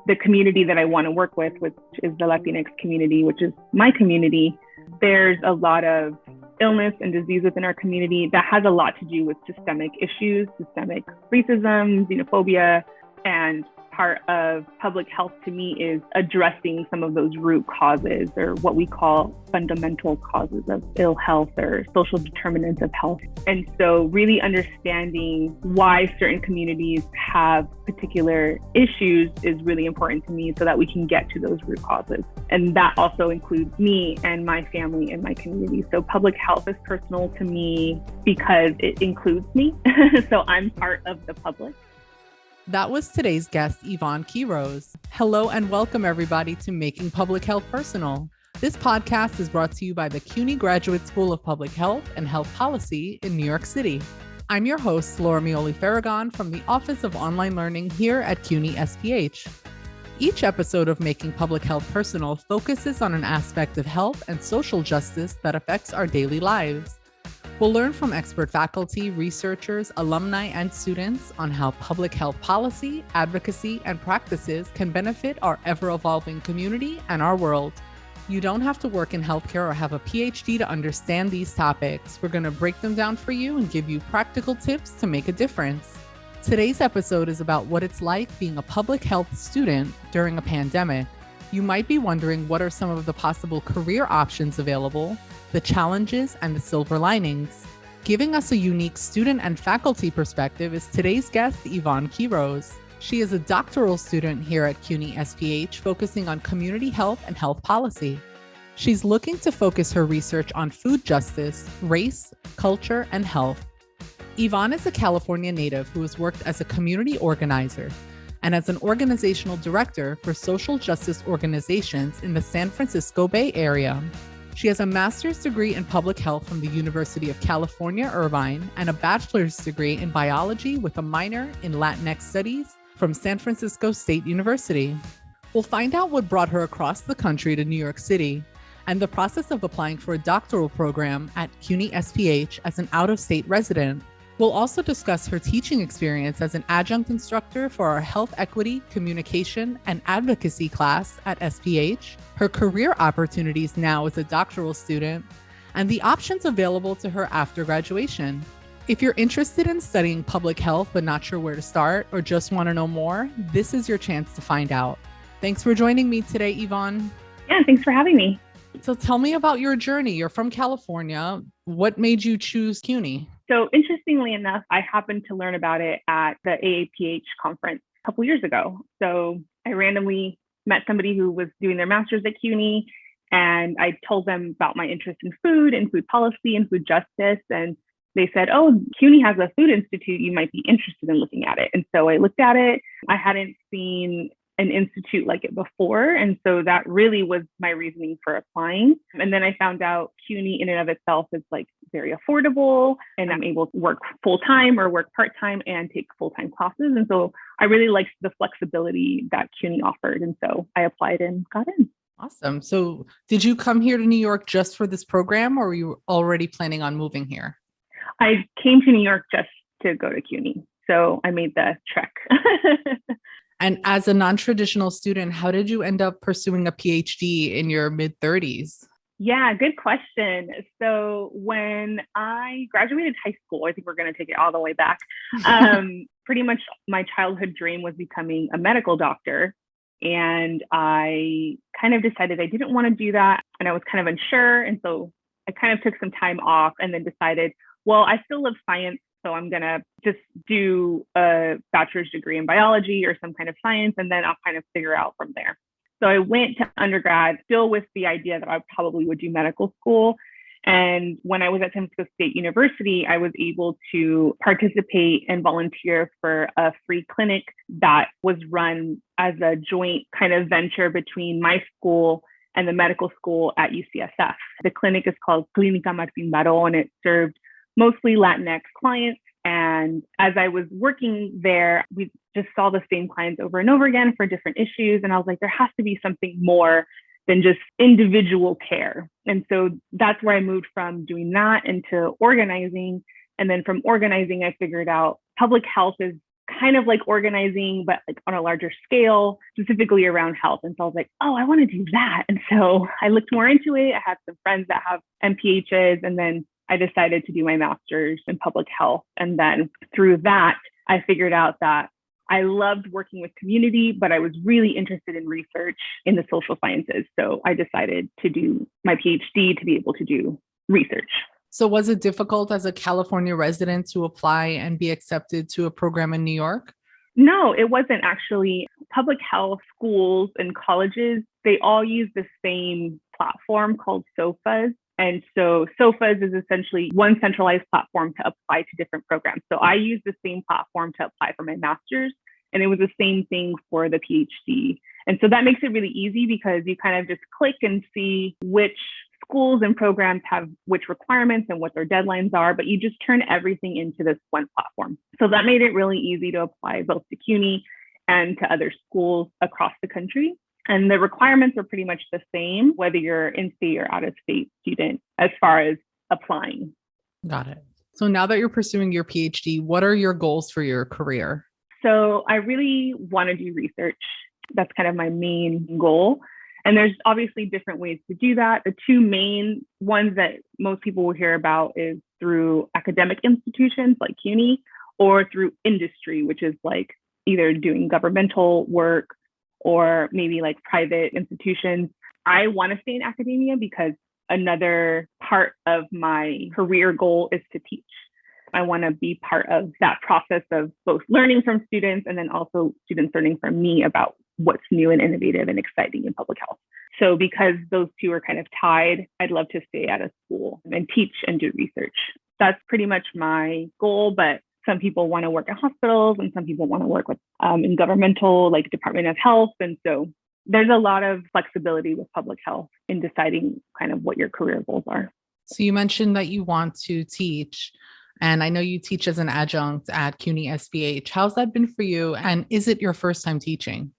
the community that I want to work with, which is the Latinx community, which is my community, there's a lot of illness and disease within our community that has a lot to do with systemic issues, systemic racism, xenophobia, and part of public health to me is addressing some of those root causes, or what we call fundamental causes of ill health or social determinants of health. And so really understanding why certain communities have particular issues is really important to me so that we can get to those root causes. And that also includes me and my family and my community. So public health is personal to me because it includes me. So I'm part of the public. That was today's guest, Yvonne Quiroz. Hello and welcome everybody to Making Public Health Personal. This podcast is brought to you by the CUNY Graduate School of Public Health and Health Policy in New York City. I'm your host, Laura Mioli-Farragon from the Office of Online Learning here at CUNY SPH. Each episode of Making Public Health Personal focuses on an aspect of health and social justice that affects our daily lives. We'll learn from expert faculty, researchers, alumni, and students on how public health policy, advocacy, and practices can benefit our ever-evolving community and our world. You don't have to work in healthcare or have a PhD to understand these topics. We're going to break them down for you and give you practical tips to make a difference. Today's episode is about what it's like being a public health student during a pandemic. You might be wondering what are some of the possible career options available, the challenges, and the silver linings. Giving us a unique student and faculty perspective is today's guest, Yvonne Quiroz. She is a doctoral student here at CUNY SPH, focusing on community health and health policy. She's looking to focus her research on food justice, race, culture, and health. Yvonne is a California native who has worked as a community organizer and as an organizational director for social justice organizations in the San Francisco Bay Area. She has a master's degree in public health from the University of California, Irvine, and a bachelor's degree in biology with a minor in Latinx studies from San Francisco State University. We'll find out what brought her across the country to New York City and the process of applying for a doctoral program at CUNY SPH as an out-of-state resident. We'll also discuss her teaching experience as an adjunct instructor for our Health Equity, Communication, and Advocacy class at SPH, her career opportunities now as a doctoral student, and the options available to her after graduation. If you're interested in studying public health but not sure where to start or just want to know more, this is your chance to find out. Thanks for joining me today, Yvonne. Yeah, thanks for having me. So tell me about your journey. You're from California. What made you choose CUNY? So interestingly enough, I happened to learn about it at the AAPH conference a couple years ago. So I randomly met somebody who was doing their master's at CUNY, and I told them about my interest in food and food policy and food justice. And they said, oh, CUNY has a food institute. You might be interested in looking at it. And so I looked at it. I hadn't seen an institute like it before. And so that really was my reasoning for applying. And then I found out CUNY in and of itself is like very affordable, and I'm able to work full-time or work part-time and take full-time classes. And so I really liked the flexibility that CUNY offered. And so I applied and got in. Awesome. So did you come here to New York just for this program, or were you already planning on moving here? I came to New York just to go to CUNY. So I made the trek. And as a non-traditional student, how did you end up pursuing a PhD in your mid-30s? Yeah, good question. So when I graduated high school, I think we're going to take it all the way back. Pretty much my childhood dream was becoming a medical doctor. And I kind of decided I didn't want to do that. And I was kind of unsure. And so I kind of took some time off and then decided, well, I still love science. So I'm going to just do a bachelor's degree in biology or some kind of science, and then I'll kind of figure out from there. So I went to undergrad still with the idea that I probably would do medical school. And when I was at San Francisco State University, I was able to participate and volunteer for a free clinic that was run as a joint kind of venture between my school and the medical school at UCSF. The clinic is called Clínica Martín Baró, and it served mostly Latinx clients. And as I was working there, we just saw the same clients over and over again for different issues. And I was like, there has to be something more than just individual care. And so that's where I moved from doing that into organizing. And then from organizing, I figured out public health is kind of like organizing, but like on a larger scale, specifically around health. And so I was like, oh, I want to do that. And so I looked more into it. I had some friends that have MPHs, and then I decided to do my master's in public health. And then through that, I figured out that I loved working with community, but I was really interested in research in the social sciences. So I decided to do my PhD to be able to do research. So was it difficult as a California resident to apply and be accepted to a program in New York? No, it wasn't actually. Public health schools and colleges, they all use the same platform called SOFAs. And so SOFAs is essentially one centralized platform to apply to different programs. So I used the same platform to apply for my master's, and it was the same thing for the PhD. And so that makes it really easy because you kind of just click and see which schools and programs have which requirements and what their deadlines are, but you just turn everything into this one platform. So that made it really easy to apply both to CUNY and to other schools across the country. And the requirements are pretty much the same, whether you're in-state or out-of-state student, as far as applying. Got it. So now that you're pursuing your PhD, what are your goals for your career? So I really want to do research. That's kind of my main goal. And there's obviously different ways to do that. The two main ones that most people will hear about is through academic institutions like CUNY, or through industry, which is like either doing governmental work or maybe like private institutions. I want to stay in academia because another part of my career goal is to teach. I want to be part of that process of both learning from students and then also students learning from me about what's new and innovative and exciting in public health. So because those two are kind of tied, I'd love to stay at a school and teach and do research. That's pretty much my goal, but some people want to work at hospitals and some people want to work with in governmental, like Department of Health. And so there's a lot of flexibility with public health in deciding kind of what your career goals are. So you mentioned that you want to teach, and I know you teach as an adjunct at CUNY SPH. How's that been for you? And is it your first time teaching?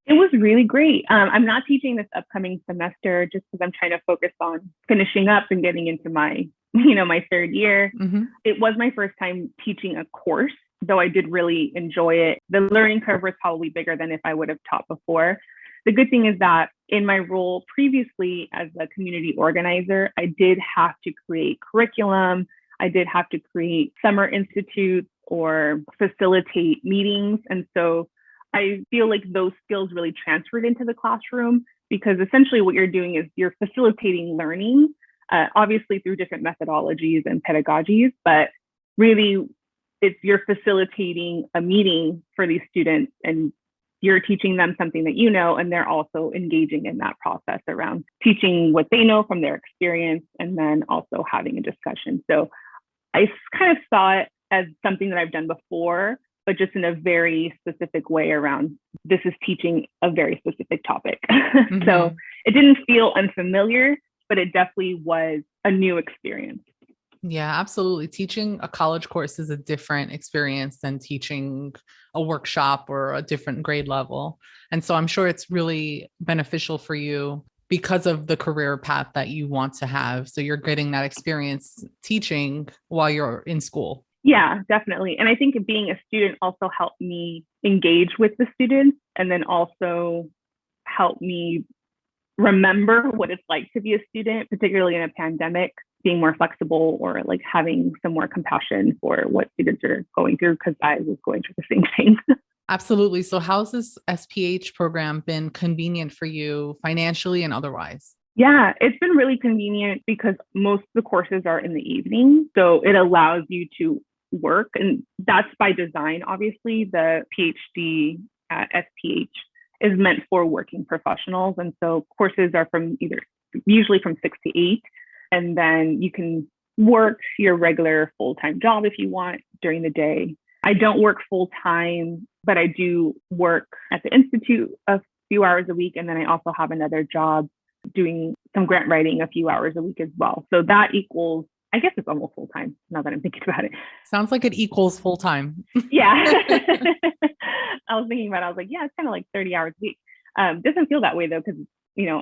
It was really great. I'm not teaching this upcoming semester just because I'm trying to focus on finishing up and getting into my third year. Mm-hmm. It was my first time teaching a course, though I did really enjoy it. The learning curve was probably bigger than if I would have taught before. The good thing is that in my role previously as a community organizer, I did have to create curriculum. I did have to create summer institutes or facilitate meetings. And so I feel like those skills really transferred into the classroom because essentially what you're doing is you're facilitating learning, obviously through different methodologies and pedagogies, but really you're facilitating a meeting for these students and you're teaching them something that you know, and they're also engaging in that process around teaching what they know from their experience and then also having a discussion. So I kind of saw it as something that I've done before, but just in a very specific way around this is teaching a very specific topic. Mm-hmm. So it didn't feel unfamiliar, but it definitely was a new experience. Yeah, absolutely. Teaching a college course is a different experience than teaching a workshop or a different grade level. And so I'm sure it's really beneficial for you because of the career path that you want to have. So you're getting that experience teaching while you're in school. Yeah, definitely. And I think being a student also helped me engage with the students and then also help me remember what it's like to be a student, particularly in a pandemic, being more flexible or like having some more compassion for what students are going through because I was going through the same thing. Absolutely. So how's this SPH program been convenient for you financially and otherwise? Yeah, it's been really convenient because most of the courses are in the evening. So it allows you to work, and that's by design. Obviously, the PhD at SPH is meant for working professionals. And so courses are usually from 6 to 8. And then you can work your regular full-time job if you want during the day. I don't work full-time, but I do work at the Institute a few hours a week. And then I also have another job doing some grant writing a few hours a week as well. So that equals, I guess it's almost full-time now that I'm thinking about it. Sounds like it equals full-time. Yeah. I was thinking about it. I was like, yeah, it's kind of like 30 hours a week. Doesn't feel that way though, because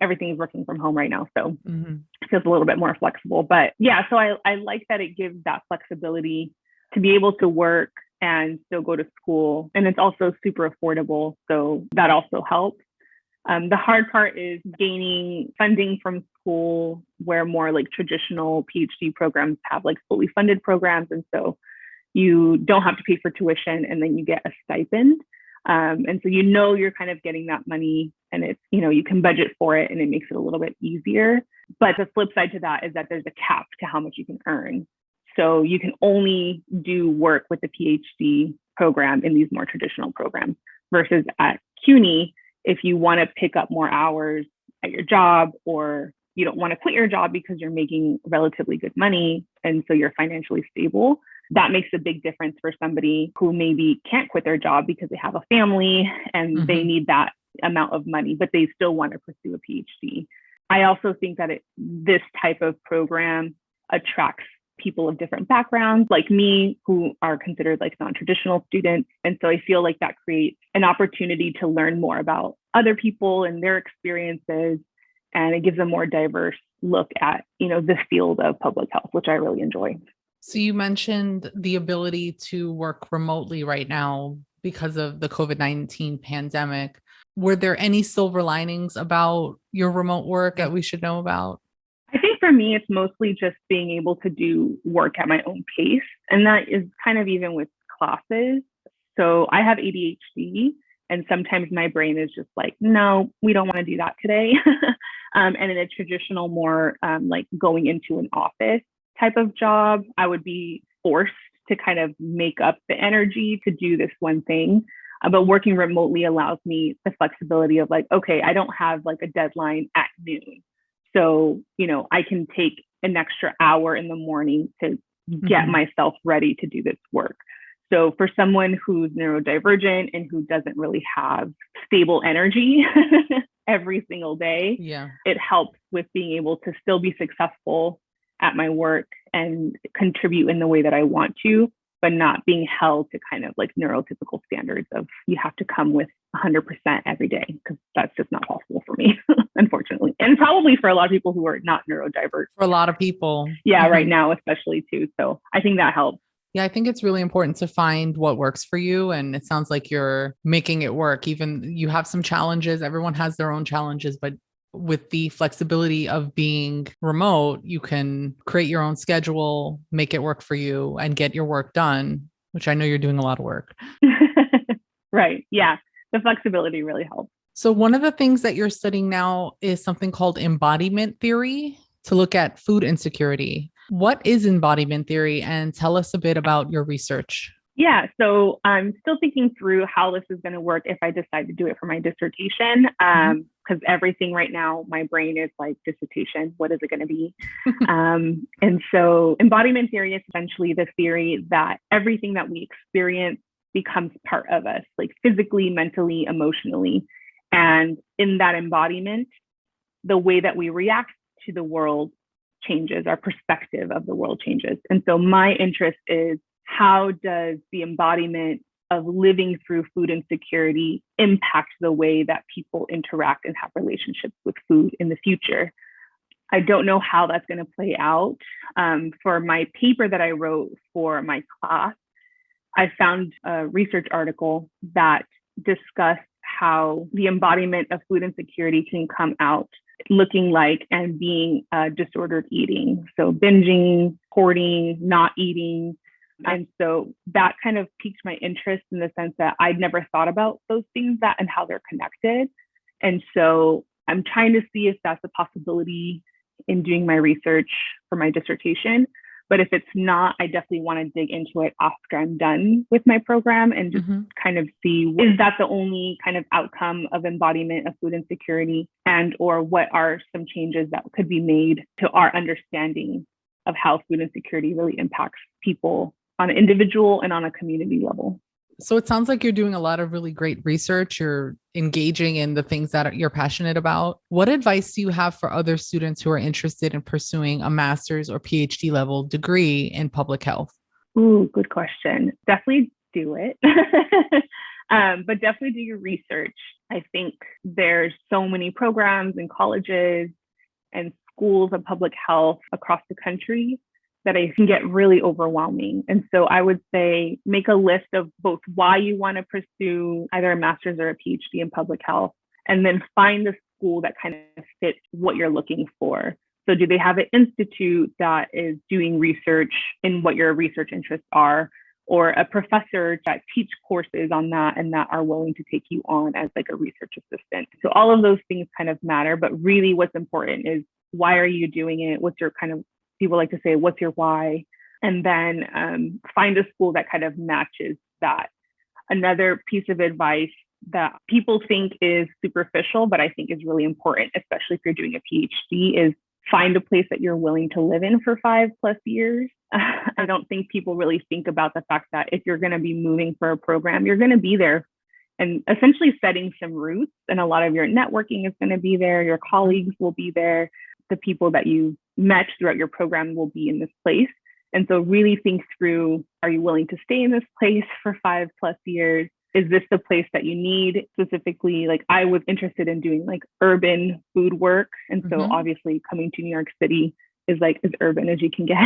everything is working from home right now. So it feels a little bit more flexible. But yeah, so I like that it gives that flexibility to be able to work and still go to school. And it's also super affordable. So that also helps. The hard part is gaining funding from school where more like traditional PhD programs have like fully funded programs. And so you don't have to pay for tuition and then you get a stipend. And so you're kind of getting that money and it's, you can budget for it and it makes it a little bit easier. But the flip side to that is that there's a cap to how much you can earn. So you can only do work with the PhD program in these more traditional programs versus at CUNY, if you want to pick up more hours at your job or you don't want to quit your job because you're making relatively good money and so you're financially stable, that makes a big difference for somebody who maybe can't quit their job because they have a family and they need that amount of money, but they still want to pursue a PhD. I also think that this type of program attracts people of different backgrounds like me who are considered like non-traditional students. And so I feel like that creates an opportunity to learn more about other people and their experiences. And it gives a more diverse look at, the field of public health, which I really enjoy. So you mentioned the ability to work remotely right now because of the COVID-19 pandemic. Were there any silver linings about your remote work that we should know about? I think for me, it's mostly just being able to do work at my own pace. And that is kind of even with classes. So I have ADHD and sometimes my brain is just like, no, we don't want to do that today. And in a traditional, more like going into an office type of job, I would be forced to kind of make up the energy to do this one thing. But working remotely allows me the flexibility of like, okay, I don't have like a deadline at noon. So, I can take an extra hour in the morning to get myself ready to do this work. So for someone who's neurodivergent and who doesn't really have stable energy every single day, it helps with being able to still be successful at my work and contribute in the way that I want to, but not being held to kind of like neurotypical standards of you have to come with 100% every day, because that's just not possible for me, unfortunately. And probably for a lot of people who are not neurodivergent. For a lot of people. Yeah, right now, especially too. So I think that helps. Yeah, I think it's really important to find what works for you. And it sounds like you're making it work. Even you have some challenges. Everyone has their own challenges, but with the flexibility of being remote, you can create your own schedule, make it work for you and get your work done, which I know you're doing a lot of work. Right. Yeah. The flexibility really helps. So one of the things that you're studying now is something called embodiment theory to look at food insecurity. What is embodiment theory? And tell us a bit about your research. Yeah, so I'm still thinking through how this is going to work if I decide to do it for my dissertation. Because everything right now, my brain is like, dissertation, what is it going to be? And so embodiment theory is essentially the theory that everything that we experience becomes part of us, like physically, mentally, emotionally. And in that embodiment, the way that we react to the world changes, our perspective of the world changes. And so my interest is, how does the embodiment of living through food insecurity impact the way that people interact and have relationships with food in the future? I don't know how that's going to play out. For my paper that I wrote for my class, I found a research article that discussed how the embodiment of food insecurity can come out looking like and being disordered eating. So binging, hoarding, not eating. And so that kind of piqued my interest in the sense that I'd never thought about those things and how they're connected. And so I'm trying to see if that's a possibility in doing my research for my dissertation. But if it's not, I definitely want to dig into it after I'm done with my program and just kind of see, is that the only kind of outcome of embodiment of food insecurity, and or what are some changes that could be made to our understanding of how food insecurity really impacts people on an individual and on a community level. So it sounds like you're doing a lot of really great research. You're engaging in the things that you're passionate about. What advice do you have for other students who are interested in pursuing a master's or PhD level degree in public health? Ooh, good question. Definitely do it. But definitely do your research. I think there's so many programs and colleges and schools of public health across the country. that it can get really overwhelming. And so I would say make a list of both why you want to pursue either a master's or a PhD in public health, and then find the school that kind of fits what you're looking for. So do they have an institute that is doing research in what your research interests are, or a professor that teach courses on that and that are willing to take you on as like a research assistant? So all of those things kind of matter, but really what's important is why are you doing it? What's your kind of, people like to say, what's your why? And then find a school that kind of matches that. Another piece of advice that people think is superficial, but I think is really important, especially if you're doing a PhD, is find a place that you're willing to live in for 5+ years. I don't think people really think about the fact that if you're going to be moving for a program, you're going to be there and essentially setting some roots. And a lot of your networking is going to be there. Your colleagues will be there. The people that you met throughout your program will be in this place. And so really think through, are you willing to stay in this place for 5+ years? Is this the place that you need? Specifically, like I was interested in doing like urban food work. And so obviously coming to New York City is like as urban as you can get.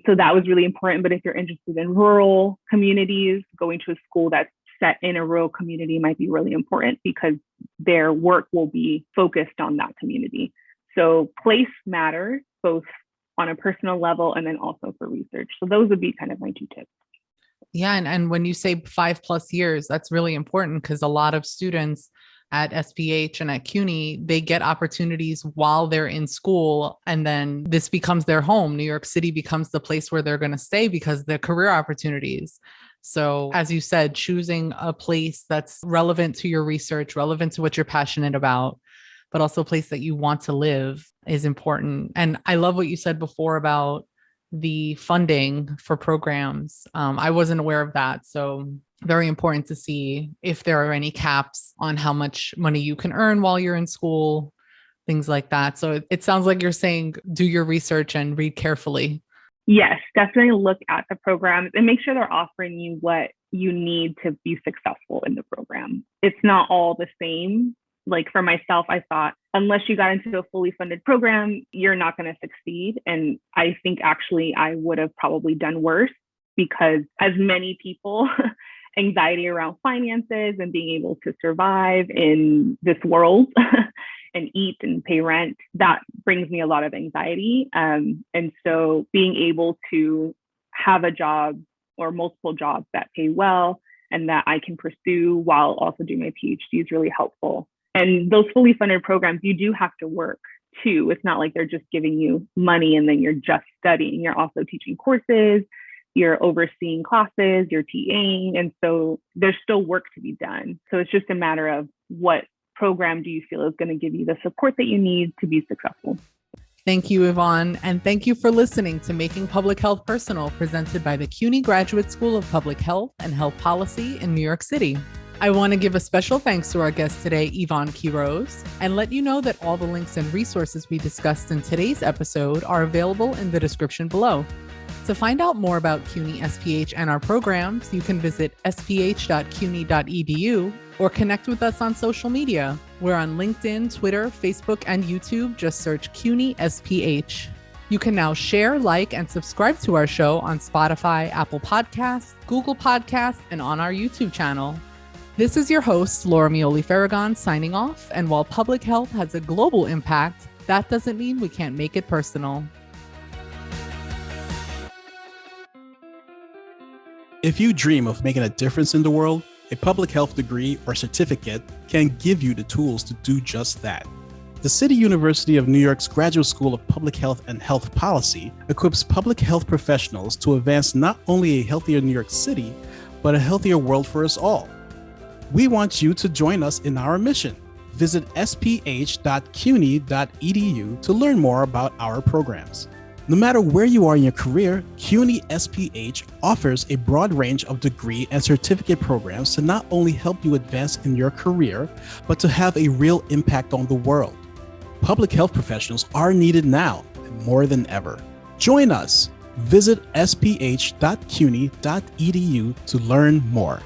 So that was really important. But if you're interested in rural communities, going to a school that's set in a rural community might be really important because their work will be focused on that community. So place matters both on a personal level and then also for research. So those would be kind of my 2 tips. Yeah. And when you say 5+ years, that's really important because a lot of students at SPH and at CUNY, they get opportunities while they're in school. And then this becomes their home. New York City becomes the place where they're going to stay because the career opportunities. So as you said, choosing a place that's relevant to your research, relevant to what you're passionate about, but also a place that you want to live is important. And I love what you said before about the funding for programs. I wasn't aware of that. So very important to see if there are any caps on how much money you can earn while you're in school, things like that. So it sounds like you're saying, do your research and read carefully. Yes, definitely look at the programs and make sure they're offering you what you need to be successful in the program. It's not all the same. Like for myself, I thought, unless you got into a fully funded program, you're not going to succeed. And I think actually I would have probably done worse because as many people, anxiety around finances and being able to survive in this world and eat and pay rent, that brings me a lot of anxiety. And so being able to have a job or multiple jobs that pay well and that I can pursue while also doing my PhD is really helpful. And those fully funded programs, you do have to work too. It's not like they're just giving you money and then you're just studying. You're also teaching courses, you're overseeing classes, you're TAing. And so there's still work to be done. So it's just a matter of what program do you feel is going to give you the support that you need to be successful. Thank you, Yvonne. And thank you for listening to Making Public Health Personal, presented by the CUNY Graduate School of Public Health and Health Policy in New York City. I want to give a special thanks to our guest today, Yvonne Quiroz, and let you know that all the links and resources we discussed in today's episode are available in the description below. To find out more about CUNY SPH and our programs, you can visit sph.cuny.edu or connect with us on social media. We're on LinkedIn, Twitter, Facebook, and YouTube. Just search CUNY SPH. You can now share, like, and subscribe to our show on Spotify, Apple Podcasts, Google Podcasts, and on our YouTube channel. This is your host, Laura Mioli-Farragon, signing off. And while public health has a global impact, that doesn't mean we can't make it personal. If you dream of making a difference in the world, a public health degree or certificate can give you the tools to do just that. The City University of New York's Graduate School of Public Health and Health Policy equips public health professionals to advance not only a healthier New York City, but a healthier world for us all. We want you to join us in our mission. Visit sph.cuny.edu to learn more about our programs. No matter where you are in your career, CUNY SPH offers a broad range of degree and certificate programs to not only help you advance in your career, but to have a real impact on the world. Public health professionals are needed now more than ever. Join us. Visit sph.cuny.edu to learn more.